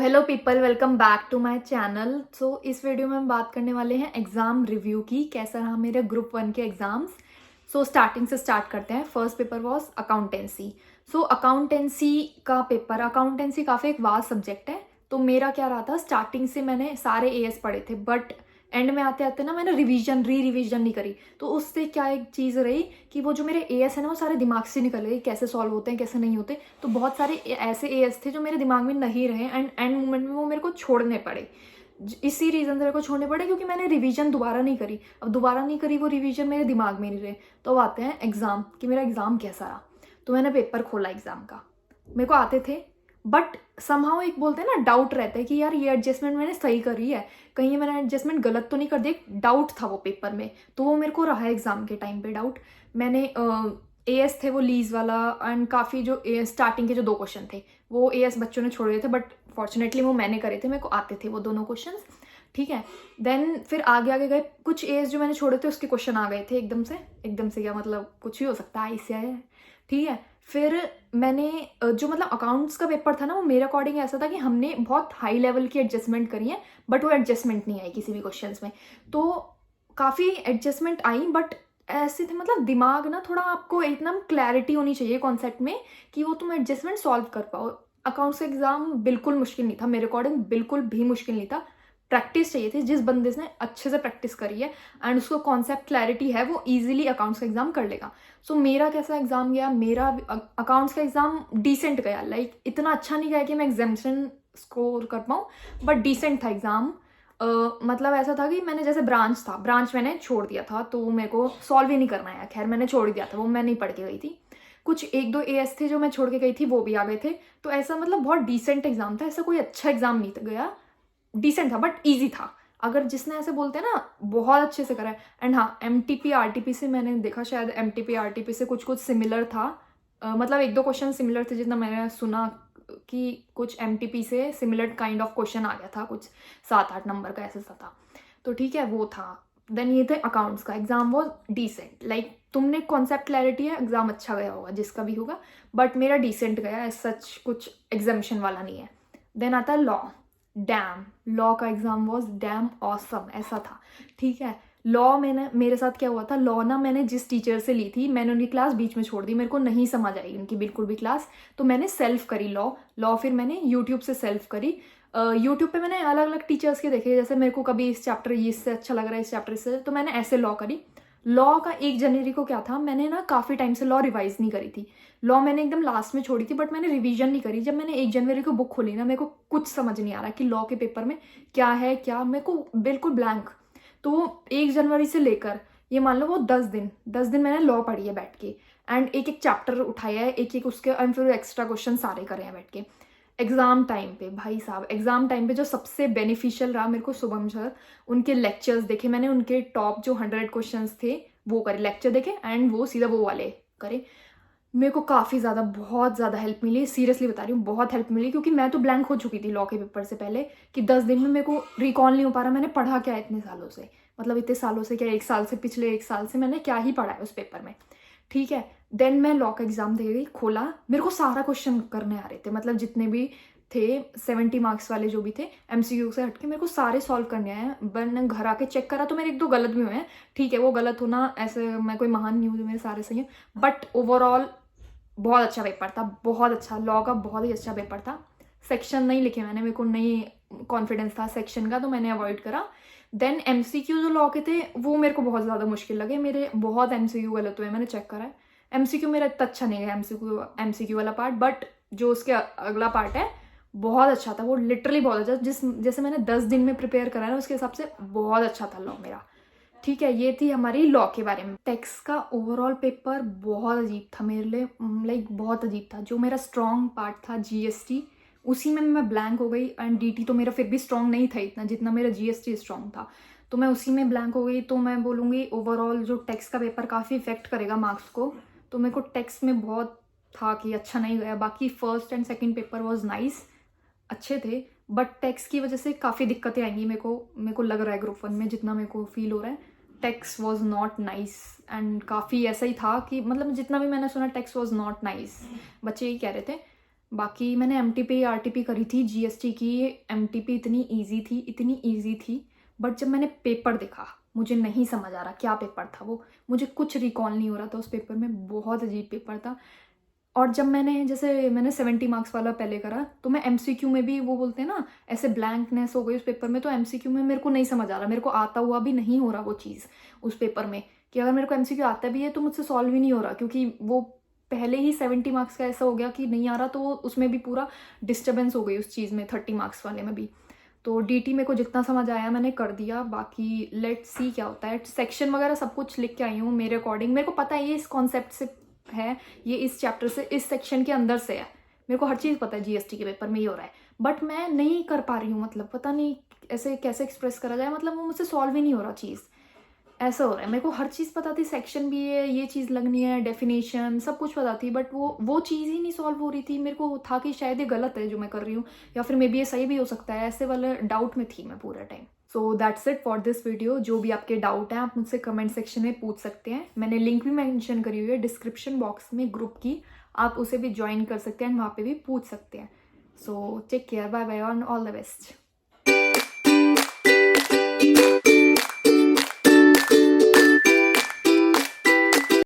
Hello people, welcome back to my channel. So इस video में हम बात करने वाले हैं एग्जाम रिव्यू की। कैसा रहा मेरे ग्रुप 1 के एग्जाम्स। सो स्टार्टिंग से स्टार्ट करते हैं। First paper was accountancy. So accountancy का पेपर, अकाउंटेंसी काफ़ी एक वास्ट सब्जेक्ट है। तो मेरा क्या रहा था, स्टार्टिंग से मैंने सारे एएस पढ़े थे, बट एंड में आते आते ना मैंने रिवीजन नहीं करी। तो उससे क्या एक चीज़ रही कि वो जो मेरे एएस है ना वो सारे दिमाग से निकल गए, कैसे सॉल्व होते हैं कैसे नहीं होते। तो बहुत सारे ऐसे एएस थे जो मेरे दिमाग में नहीं रहे एंड एंड मोमेंट में वो मेरे को छोड़ने पड़े। इसी रीज़न से मेरे को छोड़ने पड़े क्योंकि मैंने रिवीजन दोबारा नहीं करी। अब दोबारा नहीं करी, वो रिवीजन मेरे दिमाग में नहीं रहे। तो अब आते हैं एग्ज़ाम कि मेरा एग्ज़ाम कैसा रहा। तो मैंने पेपर खोला एग्ज़ाम का, मेरे को आते थे, बट समहाउ एक बोलते हैं ना डाउट रहता है कि यार ये एडजस्टमेंट मैंने सही करी है, कहीं ये मैंने एडजस्टमेंट गलत तो नहीं कर दी। एक डाउट था वो पेपर में, तो वो मेरे को रहा एग्जाम के टाइम पे डाउट। मैंने एएस थे वो लीज वाला एंड काफ़ी जो स्टार्टिंग के जो 2 क्वेश्चन थे वो एएस बच्चों ने छोड़ दिए थे, बट फॉर्चुनेटली वो मैंने करे थे, मेरे को आते थे वो दोनों क्वेश्चन। ठीक है, देन फिर आगे आगे गए, कुछ एएस जो मैंने छोड़े थे उसके क्वेश्चन आ गए थे एकदम से क्या मतलब कुछ भी हो सकता है इससे है। ठीक है, फिर मैंने जो मतलब अकाउंट्स का पेपर था ना वो मेरे अकॉर्डिंग ऐसा था कि हमने बहुत हाई लेवल की एडजस्टमेंट करी है, बट वो एडजस्टमेंट नहीं आई किसी भी क्वेश्चंस में। तो काफ़ी एडजस्टमेंट आई, बट ऐसे थे मतलब दिमाग ना थोड़ा, आपको एकदम क्लैरिटी होनी चाहिए कॉन्सेप्ट में कि वो तुम एडजस्टमेंट सॉल्व कर पाओ। अकाउंट्स का एग्जाम बिल्कुल मुश्किल नहीं था मेरे अकॉर्डिंग, बिल्कुल भी मुश्किल नहीं था। प्रैक्टिस चाहिए थी, जिस बंदे ने अच्छे से प्रैक्टिस करी है एंड उसको कॉन्सेप्ट क्लैरिटी है वो इजीली अकाउंट्स का एग्जाम कर लेगा। सो मेरा कैसा एग्जाम गया, मेरा अकाउंट्स का एग्जाम डिसेंट गया। लाइक इतना अच्छा नहीं गया कि मैं एग्जामिनेशन स्कोर कर पाऊँ, बट डिसेंट था एग्जाम। मतलब ऐसा था कि मैंने जैसे ब्रांच मैंने छोड़ दिया था, तो मेरे को सॉल्व ही नहीं करना है। खैर मैंने छोड़ दिया था, वो मैं नहीं पढ़ के गई थी। कुछ 1-2 एएस थे जो मैं छोड़ के गई थी, वो भी आ गए थे। तो ऐसा मतलब बहुत डिसेंट एग्जाम था, ऐसा कोई अच्छा एग्जाम नहीं गया। डिसेंट था बट ईजी था। अगर जिसने ऐसे बोलते हैं ना बहुत अच्छे से करा है। एंड हाँ, एमटीपी आरटीपी से मैंने देखा, शायद एमटीपी आरटीपी से कुछ कुछ सिमिलर था। मतलब 1-2 क्वेश्चन सिमिलर थे, जितना मैंने सुना कि कुछ एमटीपी से सिमिलर काइंड ऑफ क्वेश्चन आ गया था, कुछ 7-8 नंबर का ऐसा था। तो ठीक है, वो था। देन ये थे अकाउंट्स का एग्जाम, वो डिसेंट। लाइक तुमने कॉन्सेप्ट क्लैरिटी है, एग्जाम अच्छा गया होगा जिसका भी होगा, बट मेरा डिसेंट गया, सच कुछ एग्जामिशन वाला नहीं है। देन आता है लॉ। डैम, लॉ का एग्जाम वॉज डैम ऑसम, ऐसा था। ठीक है, लॉ मैंने, मेरे साथ क्या हुआ था, लॉ ना मैंने जिस टीचर से ली थी, मैंने उनकी क्लास बीच में छोड़ दी, मेरे को नहीं समझ आई उनकी बिल्कुल भी क्लास। तो मैंने सेल्फ करी लॉ फिर मैंने यूट्यूब से सेल्फ करी। यूट्यूब पे मैंने अलग अलग टीचर्स के देखे, जैसे मेरे को कभी इस चैप्टर इससे अच्छा लग रहा है, इस चैप्टर से, तो मैंने ऐसे लॉ करी। लॉ का 1 जनवरी को क्या था, मैंने ना काफ़ी टाइम से लॉ रिवाइज नहीं करी थी। लॉ मैंने एकदम लास्ट में छोड़ी थी, बट मैंने रिवीजन नहीं करी। जब मैंने 1 जनवरी को बुक खोली ना, मेरे को कुछ समझ नहीं आ रहा कि लॉ के पेपर में क्या है क्या, मेरे को बिल्कुल ब्लैंक। तो 1 जनवरी से लेकर ये मान लो वो 10 दिन मैंने लॉ पढ़ी है बैठ के, एंड एक एक चैप्टर उठाया है, एक एक उसके, एंड फिर एक्स्ट्रा क्वेश्चन सारे करे हैं बैठ के। एग्जाम टाइम पे भाई साहब, एग्जाम टाइम पे जो सबसे बेनिफिशियल रहा मेरे को शुभम सर, उनके लेक्चर्स देखे मैंने, उनके टॉप जो 100 क्वेश्चंस थे वो करे, लेक्चर देखे एंड वो सीधा वो वाले करे। मेरे को काफ़ी ज़्यादा, बहुत ज़्यादा हेल्प मिली, सीरियसली बता रही हूँ, बहुत हेल्प मिली। क्योंकि मैं तो ब्लैंक हो चुकी थी लॉ के पेपर से पहले कि 10 दिन में मेरे को रिकॉल नहीं हो पा रहा मैंने पढ़ा क्या है इतने सालों से। मतलब इतने सालों से क्या, 1 साल से, पिछले 1 साल से मैंने क्या ही पढ़ा है उस पेपर में। ठीक है, देन मैं लॉ का एग्जाम दे गई, खोला, मेरे को सारा क्वेश्चन करने आ रहे थे, मतलब जितने भी थे 70 मार्क्स वाले जो भी थे एमसीक्यू से हटके, मेरे को सारे सॉल्व करने आए हैं। मैंने घर आके चेक करा तो मेरे 1-2 गलत भी हुए हैं। ठीक है, वो गलत होना ऐसे, मैं कोई महान नहीं हूँ जो मेरे सारे सही हैं, बट ओवरऑल बहुत अच्छा पेपर था, बहुत अच्छा। लॉ का बहुत ही अच्छा पेपर था। सेक्शन नहीं लिखे मैंने, मेरे को नहीं कॉन्फिडेंस था सेक्शन का, तो मैंने अवॉइड करा। देन एमसीक्यू जो लॉ के थे वो मेरे को बहुत ज़्यादा मुश्किल लगे, मेरे बहुत एमसीक्यू गलत हुए, मैंने चेक करा है। एमसीक्यू मेरा इतना अच्छा नहीं गया, एमसीक्यू वाला पार्ट, बट जो उसके अगला पार्ट है बहुत अच्छा था, वो लिटरली बहुत अच्छा, जैसे मैंने 10 दिन में प्रिपेयर करा है ना उसके हिसाब से बहुत अच्छा था लॉ मेरा। ठीक है, ये थी हमारी लॉ के बारे में। टेक्स्ट का ओवरऑल पेपर बहुत अजीब था मेरे लिए, लाइक बहुत अजीब था। जो मेरा स्ट्रॉन्ग पार्ट था जीएसटी, उसी में मैं ब्लैंक हो गई, एंड डीटी तो मेरा फिर भी स्ट्रॉन्ग नहीं था इतना जितना मेरा जीएसटी स्ट्रॉन्ग था, तो मैं उसी में ब्लैंक हो गई। तो मैं बोलूँगी ओवरऑल जो टेक्स्ट का पेपर काफ़ी इफेक्ट करेगा मार्क्स को, तो मेरे को टेक्स्ट में बहुत था कि अच्छा नहीं गया। बाकी first and second paper was nice, अच्छे थे, बट टेक्स्ट की वजह से काफ़ी दिक्कतें आएंगी मेरे को लग रहा है ग्रुप 1 में, जितना मेरे को फील हो रहा है text was not nice. And काफ़ी ऐसा ही था कि मतलब जितना भी मैंने सुना टेक्स्ट वॉज नॉट नाइस, बच्चे यही कह रहे थे। बाकी मैंने एमटीपी आरटीपी करी थी, जीएसटी की। एमटीपी इतनी ईजी थी, बट जब मैंने पेपर देखा मुझे नहीं समझ आ रहा क्या पेपर था वो, मुझे कुछ रिकॉल नहीं हो रहा था उस पेपर में, बहुत अजीब पेपर था। और जब मैंने 70 मार्क्स वाला पहले करा, तो मैं एमसीक्यू में भी वो बोलते हैं ना, ऐसे ब्लैंकनेस हो गई उस पेपर में। तो एमसीक्यू में मेरे को नहीं समझ आ रहा, मेरे को आता हुआ भी नहीं हो रहा वो चीज़ उस पेपर में, कि अगर मेरे को एमसीक्यू आता भी है तो मुझसे सॉल्व ही नहीं हो रहा, क्योंकि वो पहले ही 70 मार्क्स का ऐसा हो गया कि नहीं आ रहा, तो उसमें भी पूरा डिस्टर्बेंस हो गई उस चीज़ में, 30 मार्क्स वाले में भी। तो डीटी मेरे को जितना समझ आया मैंने कर दिया, बाकी लेट्स सी क्या होता है। सेक्शन वगैरह सब कुछ लिख के आई हूँ मेरे अकॉर्डिंग, मेरे को पता है ये इस कॉन्सेप्ट से है, ये इस चैप्टर से, इस सेक्शन के अंदर से है, मेरे को हर चीज़ पता है जीएसटी के पेपर में ये हो रहा है, बट मैं नहीं कर पा रही हूँ। मतलब पता नहीं ऐसे कैसे एक्सप्रेस करा जाए, मतलब वो मुझसे सॉल्व ही नहीं हो रहा चीज़, ऐसा हो रहा है। मेरे को हर चीज़ पता थी, सेक्शन भी है, ये चीज़ लगनी है, डेफिनेशन सब कुछ पता थी, बट वो चीज़ ही नहीं सॉल्व हो रही थी। मेरे को था कि शायद ये गलत है जो मैं कर रही हूँ, या फिर मे बी ये सही भी हो सकता है, ऐसे वाले डाउट में थी मैं पूरा time. So that's it for this video. जो भी आपके डाउट हैं आप मुझसे कमेंट सेक्शन में पूछ सकते हैं, मैंने लिंक भी मेंशन करी हुई है डिस्क्रिप्शन बॉक्स में ग्रुप की, आप उसे भी ज्वाइन कर सकते हैं, वहाँ पे भी पूछ सकते हैं। So take care, bye bye, on all the best.